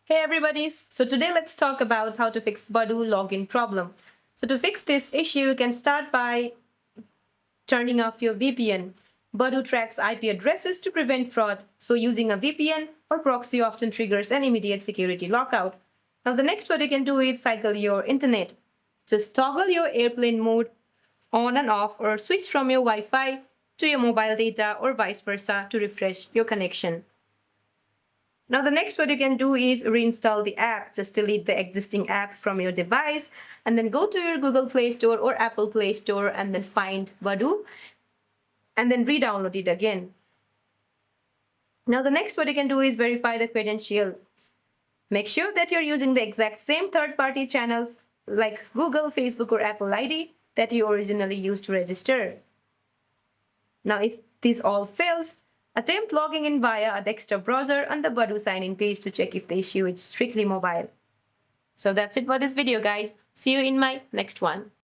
Hey everybody, so today let's talk about how to fix Badoo login problem. So to fix this issue, you can start by turning off your VPN. Badoo tracks IP addresses to prevent fraud, so using a VPN or proxy often triggers an immediate security lockout. Now the next what you can do is cycle your internet. Just toggle your airplane mode on and off or switch from your Wi-Fi to your mobile data or vice versa to refresh your connection. Now the next what you can do is reinstall the app. Just delete the existing app from your device and then go to your Google Play Store or Apple Play Store and then find Badoo and then re-download it again. Now the next what you can do is verify the credential. Make sure that you're using the exact same third-party channels like Google, Facebook or Apple ID that you originally used to register. Now if this all fails, attempt logging in via a desktop browser on the Badoo sign-in page to check if the issue is strictly mobile. So that's it for this video, guys. See you in my next one.